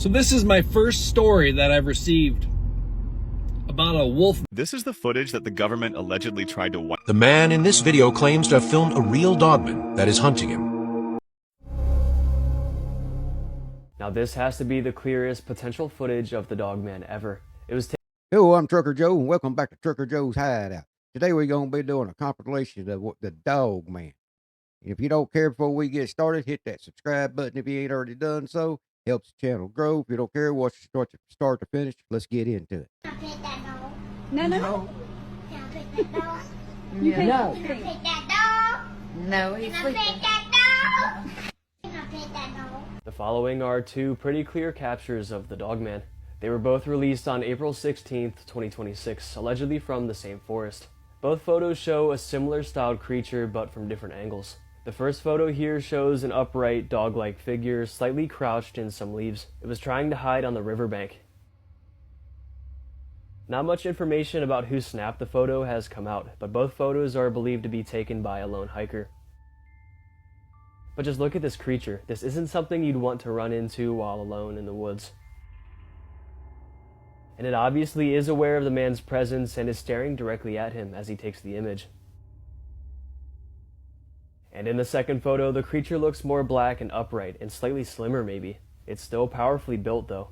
So this is my first story that I've received about a wolf. This is the footage that the government allegedly tried to wipe. The man in this video claims to have filmed a real dogman that is hunting him. Now this has to be the clearest potential footage of the Dogman ever. It was Hello, I'm Trucker Joe, and welcome back to Trucker Joe's Hideout. Today we're going to be doing a compilation of the Dogman. If you don't care before we get started, hit that subscribe button if you ain't already done so. Helps the channel grow. If you don't care, watch it start to finish. Let's get into it. Can I pet that dog? No, no. Can I pet that dog? No. Can I pet that dog? No, he's Can I sleeping. pet that dog? Can I pet that dog? The following are two pretty clear captures of the Dogman. They were both released on April 16th, 2026, allegedly from the same forest. Both photos show a similar styled creature but from different angles. The first photo here shows an upright, dog-like figure slightly crouched in some leaves. It was trying to hide on the riverbank. Not much information about who snapped the photo has come out, but both photos are believed to be taken by a lone hiker. But just look at this creature. This isn't something you'd want to run into while alone in the woods. And it obviously is aware of the man's presence and is staring directly at him as he takes the image. And in the second photo, the creature looks more black and upright, and slightly slimmer maybe. It's still powerfully built though.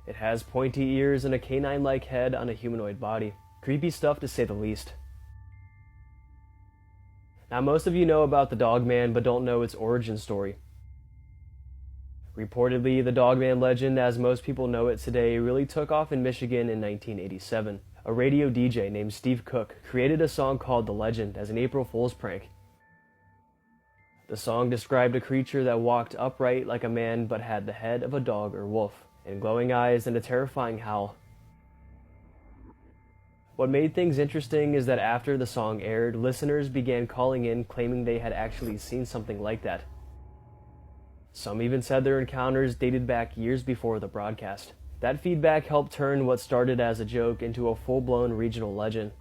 It has pointy ears and a canine-like head on a humanoid body. Creepy stuff to say the least. Now most of you know about the Dogman, but don't know its origin story. Reportedly, the Dogman legend, as most people know it today, really took off in Michigan in 1987. A radio DJ named Steve Cook created a song called The Legend as an April Fool's prank. The song described a creature that walked upright like a man but had the head of a dog or wolf, and glowing eyes and a terrifying howl. What made things interesting is that after the song aired, listeners began calling in claiming they had actually seen something like that. Some even said their encounters dated back years before the broadcast. That feedback helped turn what started as a joke into a full-blown regional legend.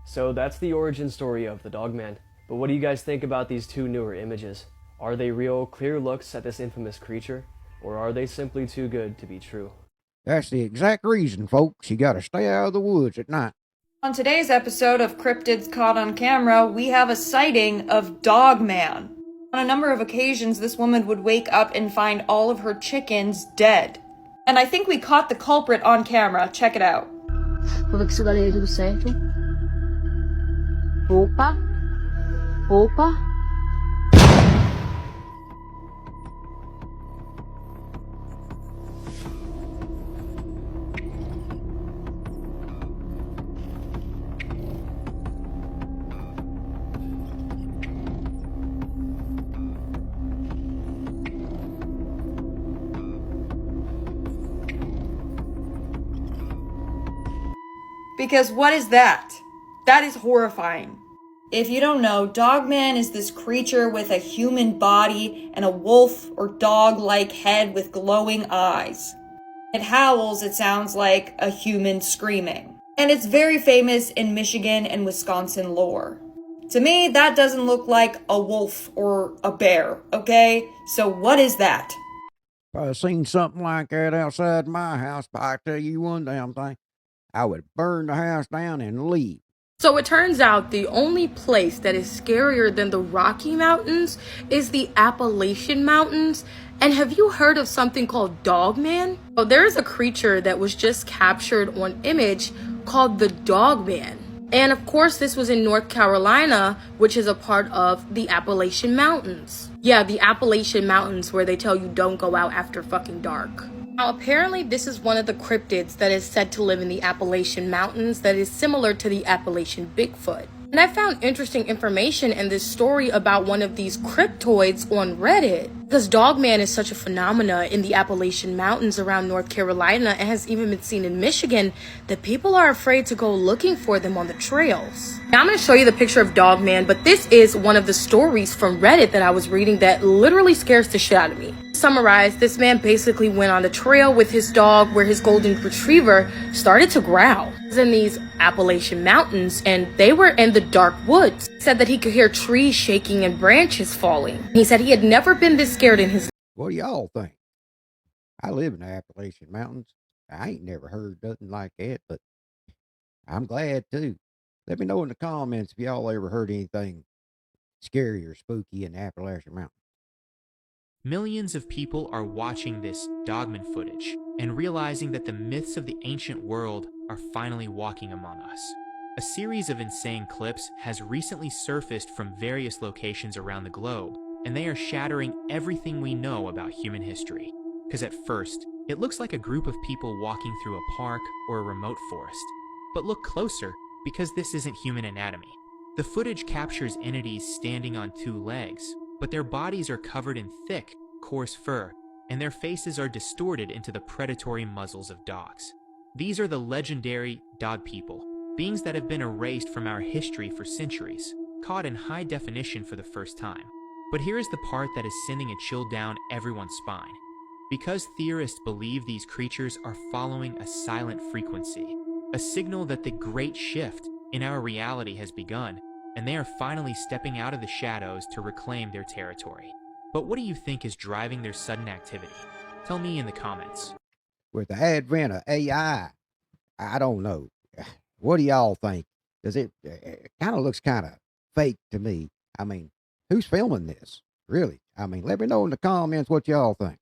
So that's the origin story of the Dogman. But what do you guys think about these two newer images? Are they real, clear looks at this infamous creature? Or are they simply too good to be true? That's the exact reason, folks. You gotta stay out of the woods at night. On today's episode of Cryptids Caught on Camera, we have a sighting of Dogman. On a number of occasions, this woman would wake up and find all of her chickens dead. And I think we caught the culprit on camera. Check it out. Vou ver que isso dali é tudo certo. Opa. Opa. Because what is that? That is horrifying. If you don't know, Dogman is this creature with a human body and a wolf or dog-like head with glowing eyes. It howls, it sounds like a human screaming. And it's very famous in Michigan and Wisconsin lore. To me, that doesn't look like a wolf or a bear, okay? So what is that? If I'd seen something like that outside my house, but I tell you one damn thing, I would burn the house down and leave. So it turns out the only place that is scarier than the Rocky Mountains is the Appalachian Mountains. And have you heard of something called Dogman? Well, there is a creature that was just captured on image called the Dogman. And of course, this was in North Carolina, which is a part of the Appalachian Mountains. Yeah, the Appalachian Mountains where they tell you don't go out after fucking dark. Now, apparently this is one of the cryptids that is said to live in the Appalachian Mountains that is similar to the Appalachian Bigfoot. And I found interesting information in this story about one of these cryptoids on Reddit. Because Dogman is such a phenomena in the Appalachian Mountains around North Carolina and has even been seen in Michigan that people are afraid to go looking for them on the trails. Now I'm going to show you the picture of Dogman, but this is one of the stories from Reddit that I was reading that literally scares the shit out of me. To summarize, this man basically went on a trail with his dog where his golden retriever started to growl. He was in these Appalachian Mountains and they were in the dark woods. He said that he could hear trees shaking and branches falling. He said he had never been this scared in his life. What do y'all think? I live in the Appalachian Mountains. I ain't never heard nothing like that, but I'm glad too. Let me know in the comments if y'all ever heard anything scary or spooky in the Appalachian Mountains. Millions of people are watching this Dogman footage and realizing that the myths of the ancient world are finally walking among us. A series of insane clips has recently surfaced from various locations around the globe, and they are shattering everything we know about human history. Because at first, it looks like a group of people walking through a park or a remote forest. But look closer, because this isn't human anatomy. The footage captures entities standing on two legs, but their bodies are covered in thick, coarse fur, and their faces are distorted into the predatory muzzles of dogs. These are the legendary dog people, beings that have been erased from our history for centuries, caught in high definition for the first time. But here is the part that is sending a chill down everyone's spine. Because theorists believe these creatures are following a silent frequency, a signal that the great shift in our reality has begun, and they are finally stepping out of the shadows to reclaim their territory. But what do you think is driving their sudden activity? Tell me in the comments. With the advent of AI, I don't know. What do y'all think? Does it kind of looks kind of fake to me? I mean, who's filming this? Really? I mean, let me know in the comments what y'all think.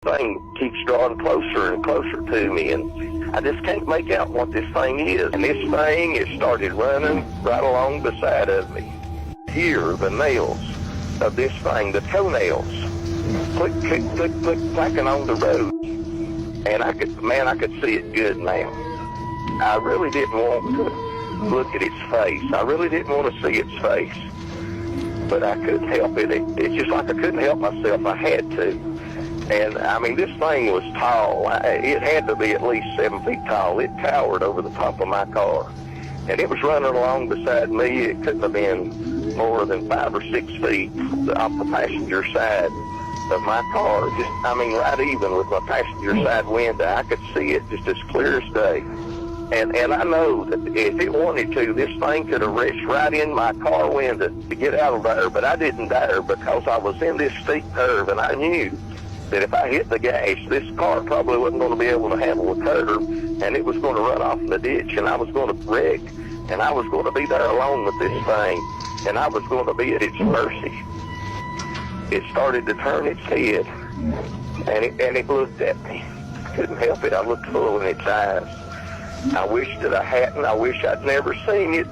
Thing keeps drawing closer and closer to me, and I just can't make out what this thing is. And this thing has started running right along beside of me. Here, the nails of this thing, the toenails, click, click, click, click, clacking on the road. And I could see it good now. I really didn't want to look at its face. I really didn't want to see its face. But I couldn't help it. It's just like I couldn't help myself. I had to. And, I mean, this thing was tall. It had to be at least 7 feet tall. It towered over the top of my car. And it was running along beside me. It couldn't have been more than 5 or 6 feet off the passenger side of my car. Just, I mean, right even with my passenger side window. I could see it just as clear as day. And I know that if it wanted to, this thing could have reached right in my car window to get out of there. But I didn't dare because I was in this steep curve, and I knew that if I hit the gas, this car probably wasn't going to be able to handle the curve, and it was going to run off in the ditch, and I was going to wreck, and I was going to be there alone with this thing, and I was going to be at its mercy. It started to turn its head, and it looked at me. Couldn't help it. I looked full in its eyes. I wish that I hadn't. I wish I'd never seen it.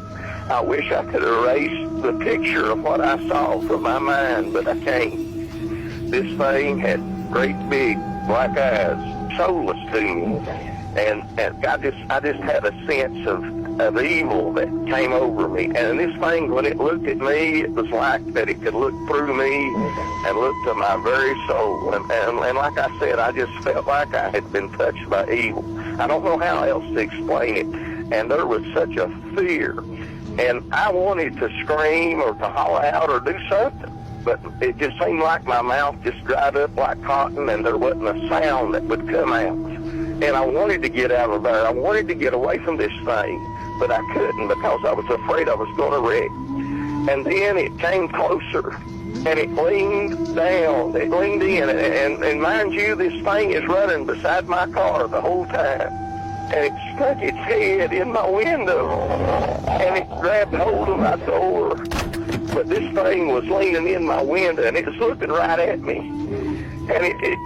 I wish I could erase the picture of what I saw from my mind, but I can't. This thing had great big black eyes, soulless to me, and I just had a sense of evil that came over me. And this thing, when it looked at me, it was like that it could look through me and look to my very soul. And like I said, I just felt like I had been touched by evil. I don't know how else to explain it. And there was such a fear, and I wanted to scream or to holler out or do something. But it just seemed like my mouth just dried up like cotton, and there wasn't a sound that would come out. And I wanted to get out of there. I wanted to get away from this thing, but I couldn't because I was afraid I was going to wreck. And then it came closer, and it leaned down. It leaned in, and mind you, this thing is running beside my car the whole time. And it stuck its head in my window, and it grabbed hold of my door. But this thing was leaning in my window, and it was looking right at me. And it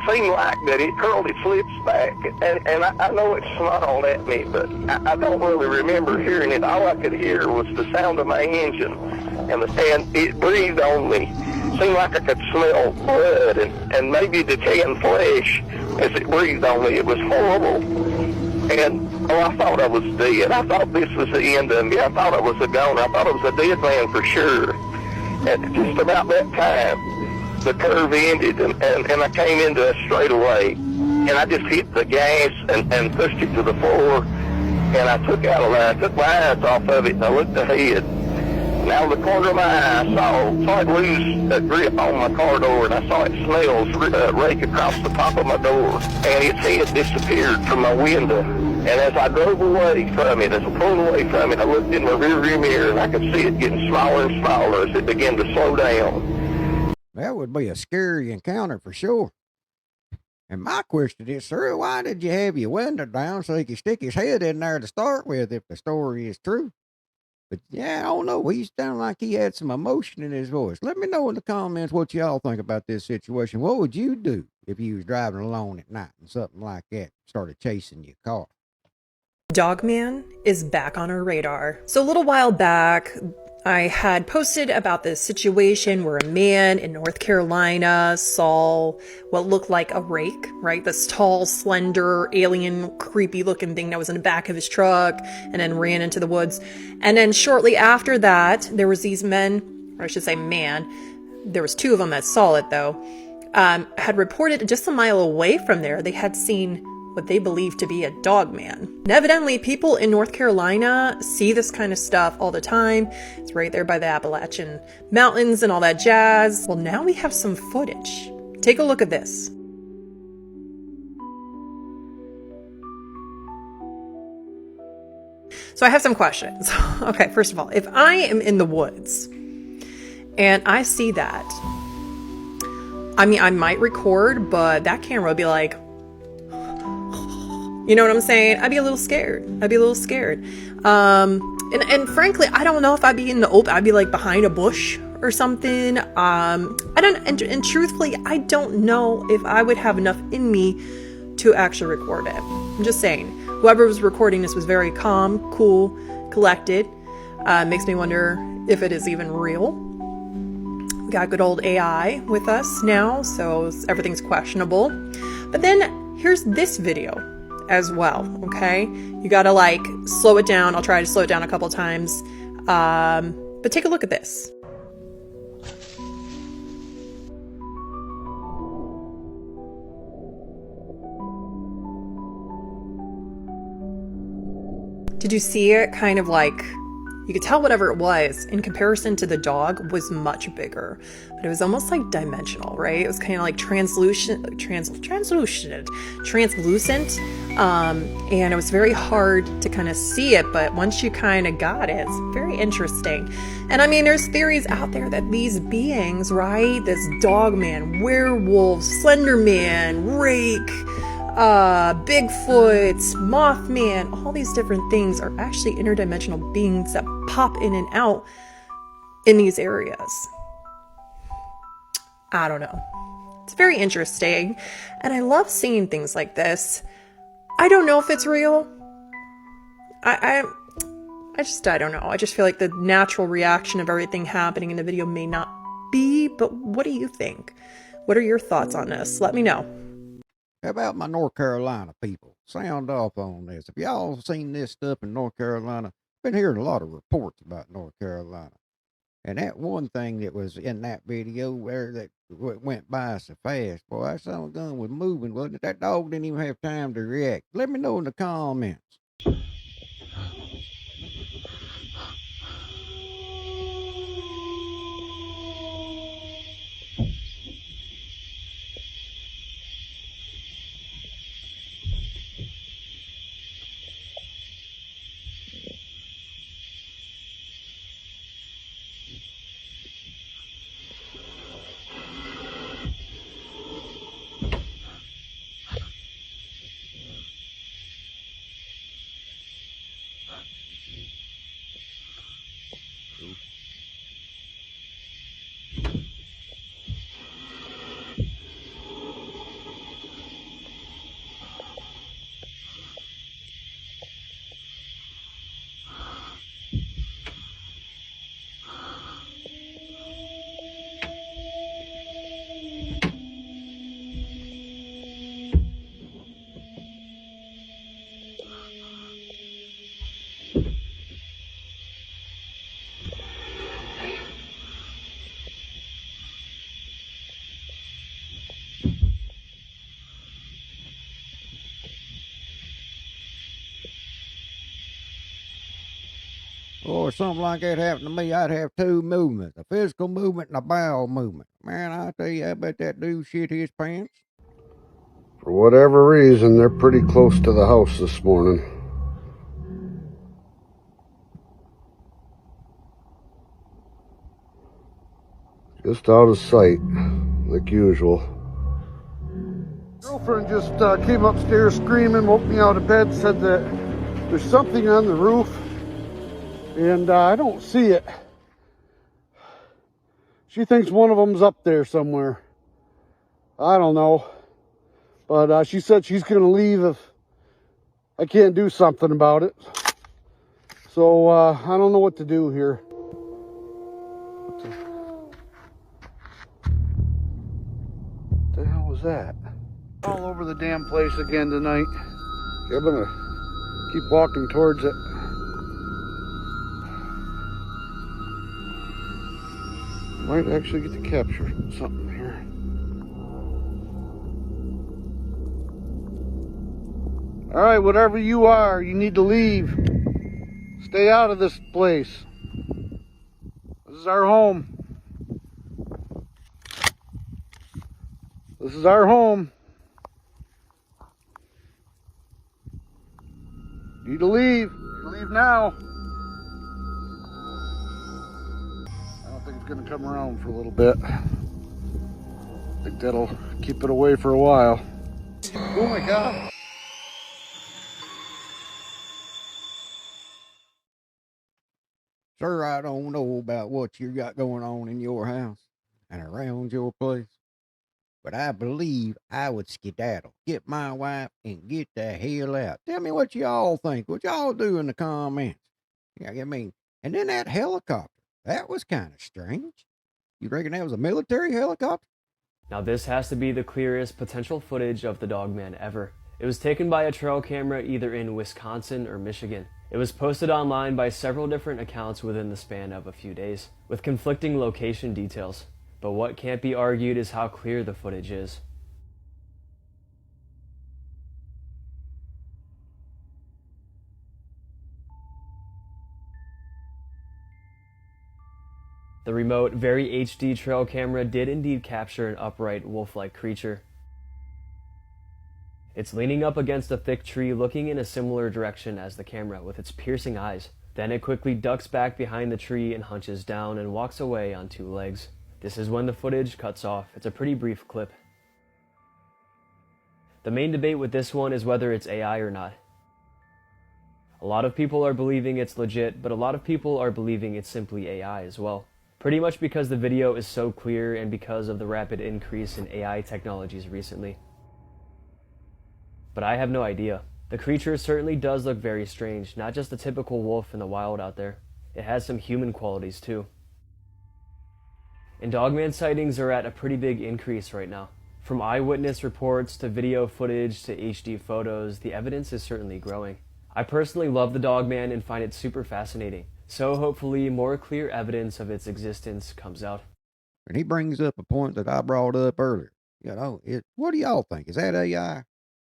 seemed like that it curled its lips back. And I know it snarled at me, but I don't really remember hearing it. All I could hear was the sound of my engine. And it breathed on me. It seemed like I could smell blood and maybe decaying flesh as it breathed on me. It was horrible. And I thought I was dead. I thought this was the end of me. I thought I was a goner. I thought I was a dead man for sure. And just about that time, the curve ended, and I came into a straightaway. And I just hit the gas and pushed it to the floor. And I took out of there. I took my eyes off of it, and I looked ahead. Now the corner of my eye, I saw it lose a grip on my car door, and I saw its nails rake across the top of my door, and its head disappeared from my window. And as I drove away from it, as I pulled away from it, I looked in my rearview mirror, and I could see it getting smaller and smaller as it began to slow down. That would be a scary encounter for sure. And my question is, sir, why did you have your window down so he could stick his head in there to start with if the story is true? But yeah, I don't know. He sounded like he had some emotion in his voice. Let me know in the comments what y'all think about this situation. What would you do if you was driving alone at night and something like that started chasing your car? Dogman is back on our radar. So a little while back, I had posted about this situation where a man in North Carolina saw what looked like a rake, right? This tall, slender, alien, creepy looking thing that was in the back of his truck and then ran into the woods. And then shortly after that, there was these men, or I should say man, there was two of them that saw it though, had reported just a mile away from there, they had seen what they believe to be a dogman. And evidently, people in North Carolina see this kind of stuff all the time. It's right there by the Appalachian Mountains and all that jazz. Well, now we have some footage. Take a look at this. So I have some questions. Okay, first of all, if I am in the woods and I see that, I mean, I might record, but that camera would be like, you know what I'm saying? I'd be a little scared. And frankly, I don't know if I'd be in the open. I'd be like behind a bush or something. And truthfully, I don't know if I would have enough in me to actually record it. I'm just saying, whoever was recording this was very calm, cool, collected. Makes me wonder if it is even real. We got good old AI with us now, so everything's questionable. But then here's this video as well, okay? You gotta like slow it down. I'll try to slow it down a couple times. But take a look at this. Did you see it? Kind of like, you could tell whatever it was in comparison to the dog was much bigger, but it was almost like dimensional, right? It was kind of like translucent, and it was very hard to kind of see it, but once you kind of got it, it's very interesting. And I mean, there's theories out there that these beings, right, this dogman, werewolf, slender man, rake, Bigfoot, Mothman, all these different things are actually interdimensional beings that pop in and out in these areas. I don't know. It's very interesting, and I love seeing things like this. I don't know if it's real. I don't know. I just feel like the natural reaction of everything happening in the video may not be, but what do you think? What are your thoughts on this? Let me know. How about my North Carolina people? Sound off on this. Have y'all seen this stuff in North Carolina? Been hearing a lot of reports about North Carolina. And that one thing that was in that video where that went by so fast, boy, that son of a gun was moving, wasn't it? That dog didn't even have time to react. Let me know in the comments. Or something like that happened to me, I'd have two movements, a physical movement and a bowel movement. Man, I tell you, I bet that dude shit his pants. For whatever reason, they're pretty close to the house this morning. Just out of sight, like usual. Girlfriend just came upstairs screaming, woke me out of bed, said that there's something on the roof, and I don't see it. She thinks one of them's up there somewhere. I don't know. But she said she's going to leave if I can't do something about it. So I don't know what to do here. What the hell was that? All over the damn place again tonight. Okay, I'm going to keep walking towards it. Might actually get to capture something here. All right, whatever you are, you need to leave. Stay out of this place. This is our home. This is our home. You need to leave. You leave now. I don't think it's going to come around for a little bit. I think that'll keep it away for a while. Oh my God. Sir, I don't know about what you got going on in your house and around your place, but I believe I would skedaddle, get my wife, and get the hell out. Tell me what y'all think. What y'all do in the comments? Yeah, I mean, and then that helicopter. That was kind of strange. You reckon that was a military helicopter? Now this has to be the clearest potential footage of the Dogman ever. It was taken by a trail camera either in Wisconsin or Michigan. It was posted online by several different accounts within the span of a few days, with conflicting location details. But what can't be argued is how clear the footage is. The remote, very HD trail camera did indeed capture an upright, wolf-like creature. It's leaning up against a thick tree, looking in a similar direction as the camera with its piercing eyes. Then it quickly ducks back behind the tree and hunches down and walks away on two legs. This is when the footage cuts off. It's a pretty brief clip. The main debate with this one is whether it's AI or not. A lot of people are believing it's legit, but a lot of people are believing it's simply AI as well. Pretty much because the video is so clear and because of the rapid increase in AI technologies recently. But I have no idea. The creature certainly does look very strange, not just a typical wolf in the wild out there. It has some human qualities too. And Dogman sightings are at a pretty big increase right now. From eyewitness reports to video footage to HD photos, the evidence is certainly growing. I personally love the Dogman and find it super fascinating. So hopefully more clear evidence of its existence comes out. And he brings up a point that I brought up earlier. You know, what do y'all think? Is that AI?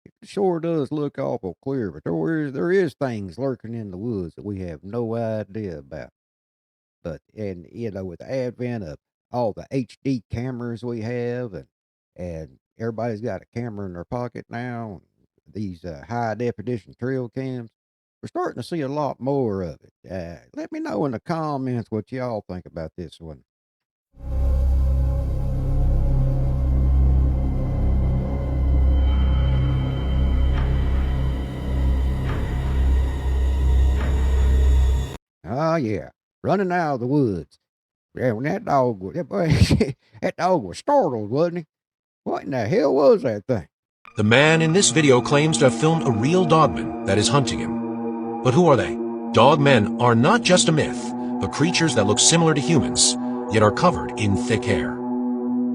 It sure does look awful clear, but there is things lurking in the woods that we have no idea about. But, and you know, with the advent of all the HD cameras we have, and everybody's got a camera in their pocket now, these high definition trail cams, we're starting to see a lot more of it. Let me know in the comments what y'all think about this one. Oh yeah, running out of the woods. Yeah, when that dog was startled, wasn't he? What in the hell was that thing? The man in this video claims to have filmed a real dogman that is hunting him. But who are they? Dogmen are not just a myth, but creatures that look similar to humans, yet are covered in thick hair.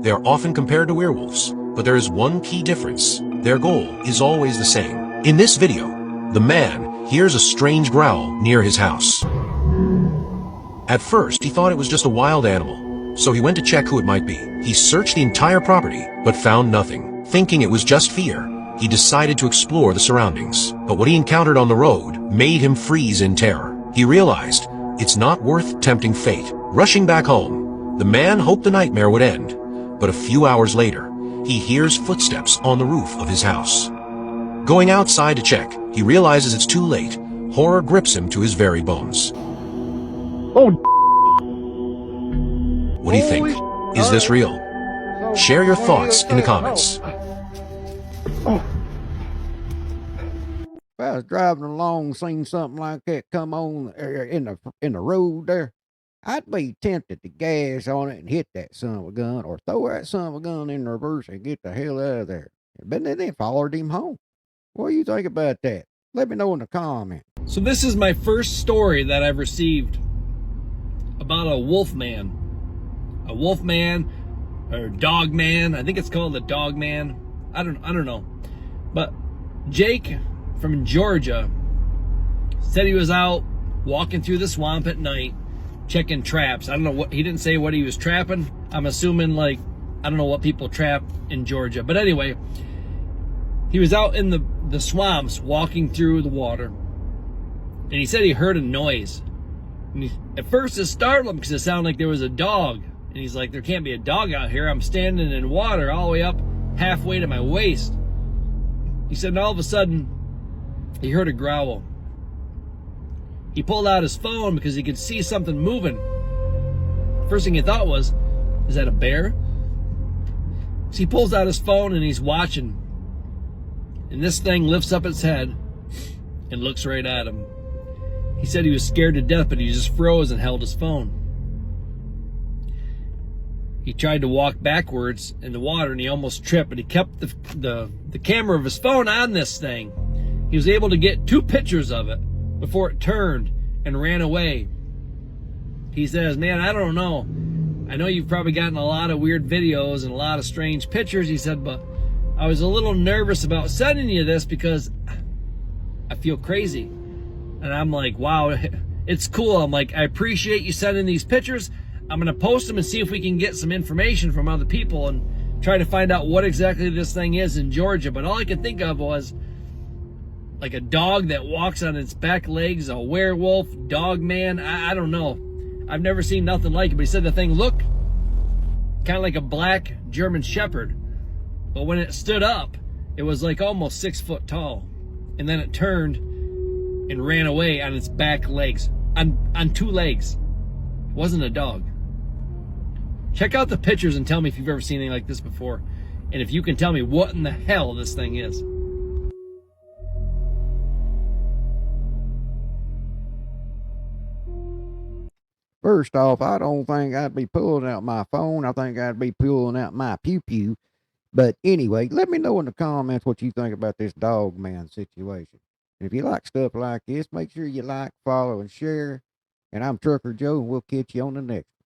They are often compared to werewolves, but there is one key difference. Their goal is always the same. In this video, the man hears a strange growl near his house. At first, he thought it was just a wild animal, so he went to check who it might be. He searched the entire property, but found nothing. Thinking it was just fear, he decided to explore the surroundings. But what he encountered on the road made him freeze in terror. He realized it's not worth tempting fate. Rushing back home, the man hoped the nightmare would end. But a few hours later, he hears footsteps on the roof of his house. Going outside to check, he realizes it's too late. Horror grips him to his very bones. Oh, what do you think? Is this real? Share your thoughts in the comments. If I was driving along, seen something like that come on in the road there, I'd be tempted to gas on it and hit that son of a gun, or throw that son of a gun in reverse and get the hell out of there. But then they followed him home. What do you think about that? Let me know in the comments. So this is my first story that I've received about a wolf man. A wolf man or dog man. I think it's called the Dogman. I don't know. But Jake from Georgia said he was out walking through the swamp at night checking traps. I don't know what, he didn't say what he was trapping. I'm assuming, like, I don't know what people trap in Georgia. But anyway, he was out in the swamps walking through the water, and he said he heard a noise. And at first it startled him because it sounded like there was a dog. And he's like, there can't be a dog out here. I'm standing in water all the way up halfway to my waist. He said, and all of a sudden, he heard a growl. He pulled out his phone because he could see something moving. First thing he thought was, is that a bear? So he pulls out his phone and he's watching. And this thing lifts up its head and looks right at him. He said he was scared to death, but he just froze and held his phone. He tried to walk backwards in the water and he almost tripped, but he kept the camera of his phone on this thing. He was able to get 2 pictures of it before it turned and ran away. He says, man, I don't know. I know you've probably gotten a lot of weird videos and a lot of strange pictures. He said, but I was a little nervous about sending you this because I feel crazy. And I'm like, wow, it's cool. I'm like, I appreciate you sending these pictures. I'm going to post them and see if we can get some information from other people and try to find out what exactly this thing is in Georgia. But all I could think of was like a dog that walks on its back legs, a werewolf, dog man. I don't know. I've never seen nothing like it. But he said the thing looked kind of like a black German Shepherd. But when it stood up, it was like almost 6 foot tall. And then it turned and ran away on its back legs, on 2 legs. It wasn't a dog. Check out the pictures and tell me if you've ever seen anything like this before. And if you can tell me what in the hell this thing is. First off, I don't think I'd be pulling out my phone. I think I'd be pulling out my pew-pew. But anyway, let me know in the comments what you think about this dog man situation. And if you like stuff like this, make sure you like, follow, and share. And I'm Trucker Joe, and we'll catch you on the next one.